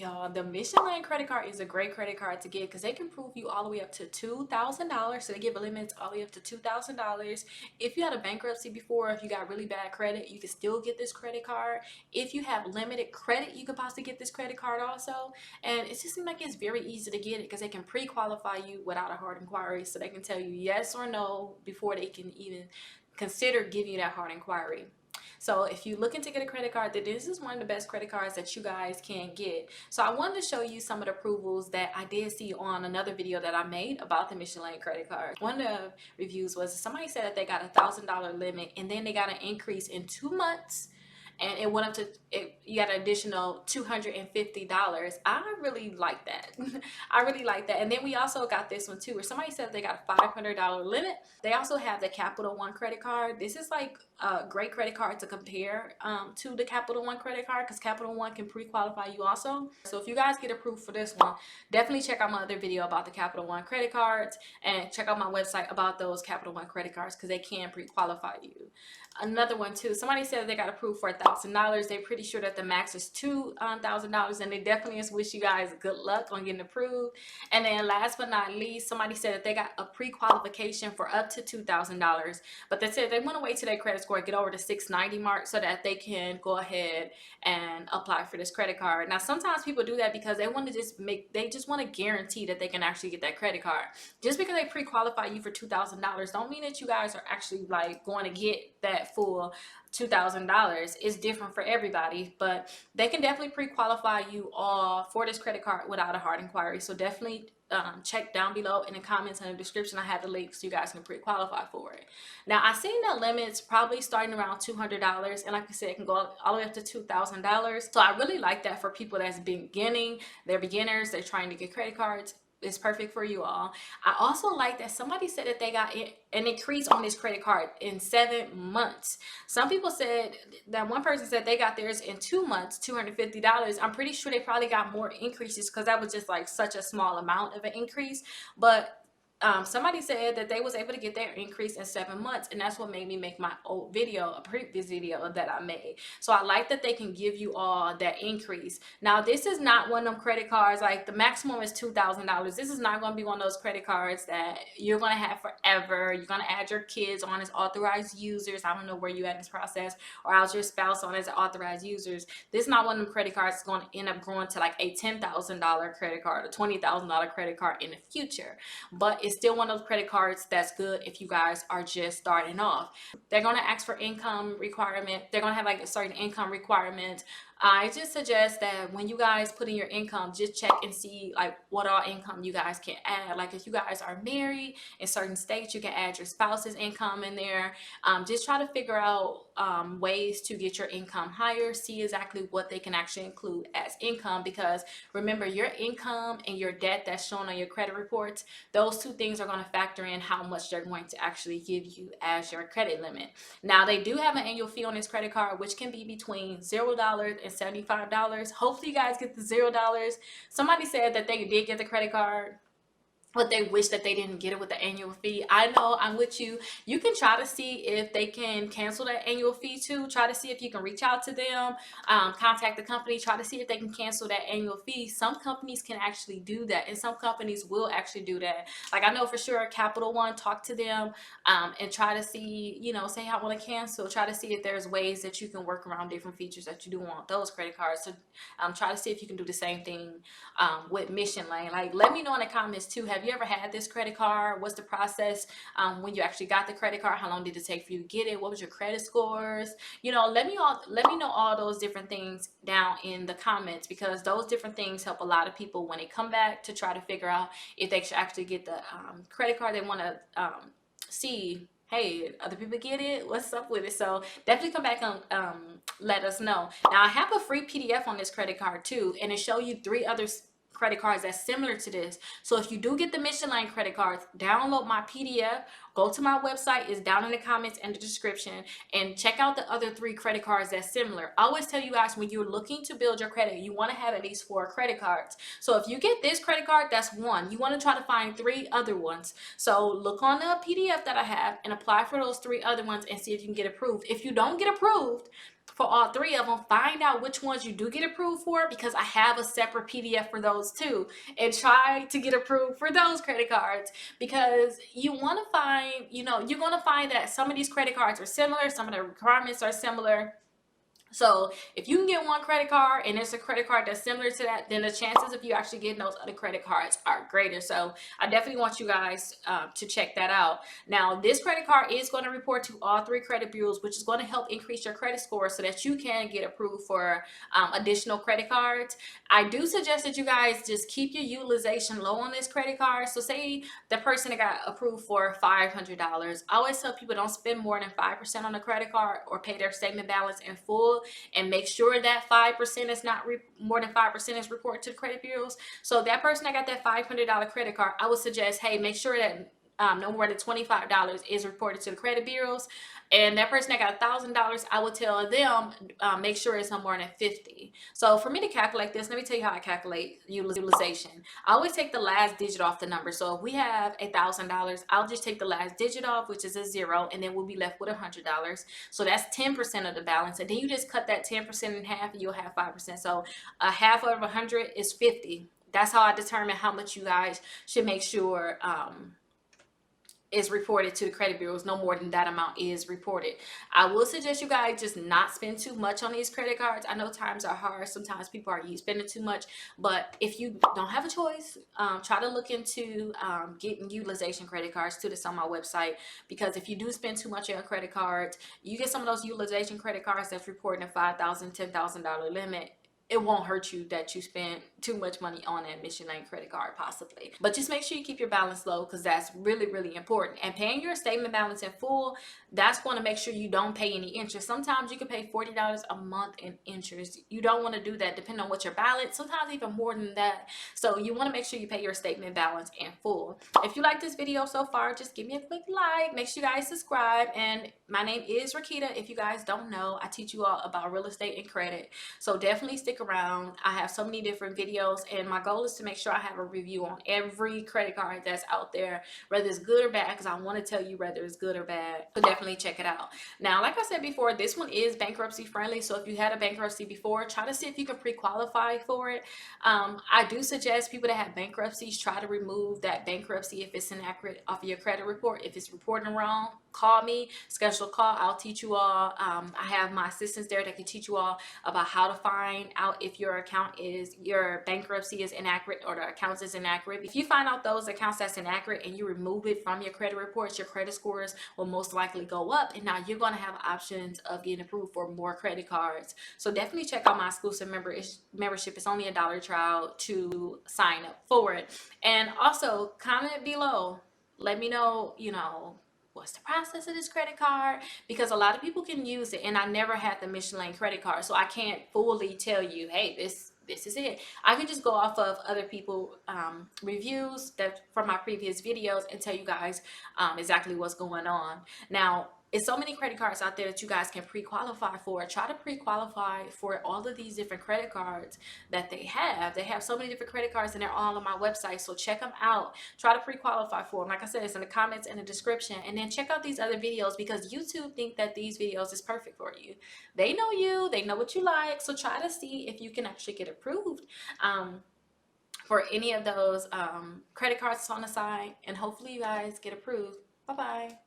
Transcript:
Y'all, the Michelin credit card is a great credit card to get because they can approve you all the way up to $2,000. So they give limits all the way up to $2,000. If you had a bankruptcy before, if you got really bad credit, you can still get this credit card. If you have limited credit, you could possibly get this credit card also. And it just seems like it's very easy to get it because they can pre-qualify you without a hard inquiry. So they can tell you yes or no before they can even consider giving you that hard inquiry. So if you're looking to get a credit card, then this is one of the best credit cards that you guys can get. So I wanted to show you some of the approvals that I did see on another video that I made about the Michelin credit card. One of the reviews was somebody said that they got $1,000 limit and then they got an increase in 2 months. And it went up to, you got an additional $250. I really like that. I really like that. And then we also got this one too, where somebody said they got a $500 limit. They also have the Capital One credit card. This is like a great credit card to compare to the Capital One credit card, because Capital One can pre-qualify you also. So if you guys get approved for this one, definitely check out my other video about the Capital One credit cards, and check out my website about those Capital One credit cards because they can pre-qualify you. Another one too, somebody said they got approved for $1,000. They're pretty sure that the max is $2,000, and they definitely just wish you guys good luck on getting approved. And then last but not least, somebody said that they got a pre-qualification for up to $2,000, but they said they want to wait till their credit score get over the 690 mark so that they can go ahead and apply for this credit card. Now sometimes people do that because they want to just want to guarantee that they can actually get that credit card. Just because they pre-qualify you for $2,000 don't mean that you guys are actually like going to get that full $2,000. Is different for everybody, but they can definitely pre-qualify you all for this credit card without a hard inquiry. So definitely check down below in the comments and the description. I have the link so you guys can pre-qualify for it. Now I seen that limits probably starting around $200, and like I said, it can go all the way up to $2,000. So I really like that for people that's beginning, they're beginners, they're trying to get credit cards. It's perfect for you all. I also like that somebody said that they got an increase on this credit card in 7 months. Some people said that, one person said they got theirs in 2 months, $250. I'm pretty sure they probably got more increases because that was just like such a small amount of an increase. But somebody said that they was able to get their increase in 7 months, and that's what made me make my old video, a previous video that I made. So I like that they can give you all that increase. Now this is not one of them credit cards, like the maximum is $2,000. This is not going to be one of those credit cards that you're going to have forever. You're going to add your kids on as authorized users. I don't know where you at in this process, or else your spouse on as authorized users. This is not one of them credit cards that's going to end up growing to like a $10,000 credit card or $20,000 credit card in the future. But it's still one of those credit cards that's good if you guys are just starting off. They're going to ask for income requirement. They're going to have like a certain income requirement. I just suggest that when you guys put in your income, just check and see like what all income you guys can add. Like if you guys are married in certain states, you can add your spouse's income in there. Just try to figure out ways to get your income higher. See exactly what they can actually include as income, because remember, your income and your debt that's shown on your credit reports, those two things are going to factor in how much they're going to actually give you as your credit limit. Now they do have an annual fee on this credit card, which can be between $0 and $75. Hopefully you guys get the $0. Somebody said that they did get the credit card, but they wish that they didn't get it with the annual fee. I know, I'm with you. You can try to see if they can cancel that annual fee too. Try to see if you can reach out to them, contact the company, try to see if they can cancel that annual fee. Some companies can actually do that, and some companies will actually do that. Like I know for sure Capital One, talk to them and try to see, you know, say I want to cancel. Try to see if there's ways that you can work around different features that you do want those credit cards. So try to see if you can do the same thing with Michelin. Like let me know in the comments too. Have you ever had this credit card? What's the process when you actually got the credit card? How long did it take for you to get it? What was your credit scores? You know, let me know all those different things down in the comments, because those different things help a lot of people when they come back to try to figure out if they should actually get the credit card. They want to see, hey, other people get it, what's up with it? So definitely come back and let us know. Now I have a free PDF on this credit card too, and it show you 3 other credit cards that's similar to this. So if you do get the Michelin credit cards, download my PDF, go to my website, it's down in the comments and the description, and check out the other 3 credit cards that's similar. I always tell you guys, when you're looking to build your credit, you want to have at least 4 credit cards. So if you get this credit card, that's 1. You want to try to find 3 other ones. So look on the PDF that I have and apply for those 3 other ones and see if you can get approved. If you don't get approved, for all three of them. Find out which ones you do get approved for, because I have a separate PDF for those too, and try to get approved for those credit cards, because you want to find, you know, you're going to find that some of these credit cards are similar, some of the requirements are similar. So if you can get one credit card and it's a credit card that's similar to that, then the chances of you actually getting those other credit cards are greater. So I definitely want you guys to check that out. Now, this credit card is going to report to all three credit bureaus, which is going to help increase your credit score so that you can get approved for additional credit cards. I do suggest that you guys just keep your utilization low on this credit card. So say the person that got approved for $500. I always tell people don't spend more than 5% on the credit card or pay their statement balance in full, and make sure that 5% is not more than 5% is reported to the credit bureaus. So that person that got that $500 credit card, I would suggest, hey, make sure that no more than $25 is reported to the credit bureaus. And that person that got $1,000, I would tell them make sure it's no more than 50. So for me to calculate this, let me tell you how I calculate utilization. I always take the last digit off the number. So if we have $1,000, I'll just take the last digit off, which is a 0, and then we'll be left with $100. So that's 10% of the balance, and then you just cut that 10% in half, and you'll have 5%. So a half of 100 is 50. That's how I determine how much you guys should make sure is reported to the credit bureaus. No more than that amount is reported. I will suggest you guys just not spend too much on these credit cards. I know times are hard. Sometimes people are spending too much, but if you don't have a choice, try to look into getting utilization credit cards too. That's on my website, because if you do spend too much on credit cards, you get some of those utilization credit cards that's reporting a $5,000, $10,000 limit. It won't hurt you that you spend too much money on that Mission Lane credit card, possibly. But just make sure you keep your balance low, because that's really, really important. And paying your statement balance in full, that's going to make sure you don't pay any interest. Sometimes you can pay $40 a month in interest. You don't want to do that, depending on what your balance, sometimes even more than that. So you want to make sure you pay your statement balance in full. If you like this video so far, just give me a quick like. Make sure you guys subscribe. And my name is Rickita. If you guys don't know, I teach you all about real estate and credit. So definitely stick around. I have so many different videos, and my goal is to make sure I have a review on every credit card that's out there, whether it's good or bad, because I want to tell you whether it's good or bad. So definitely check it out. Now, like I said before, this one is bankruptcy friendly. So if you had a bankruptcy before, try to see if you can pre-qualify for it. I do suggest people that have bankruptcies try to remove that bankruptcy if it's inaccurate off of your credit report. If it's reporting wrong, call me, schedule a call. I'll teach you all. I have my assistants there that can teach you all about how to find out if your bankruptcy is inaccurate or the accounts is inaccurate. If you find out those accounts that's inaccurate and you remove it from your credit reports, your credit scores will most likely go up, and now you're going to have options of getting approved for more credit cards. So definitely check out my exclusive membership. It's only $1 trial to sign up for it. And also comment below, let me know, what's the process of this credit card, because a lot of people can use it, and I never had the Mission Lane credit card, so I can't fully tell you, hey, this is it. I can just go off of other people reviews that from my previous videos and tell you guys exactly what's going on. Now, it's so many credit cards out there that you guys can pre-qualify for. Try to pre-qualify for all of these different credit cards that they have. They have so many different credit cards, and they're all on my website, so check them out. Try to pre-qualify for them. Like I said, it's in the comments and the description. And then check out these other videos, because YouTube think that these videos is perfect for you. They know you. They know what you like. So try to see if you can actually get approved for any of those credit cards on the side. And hopefully you guys get approved. Bye-bye.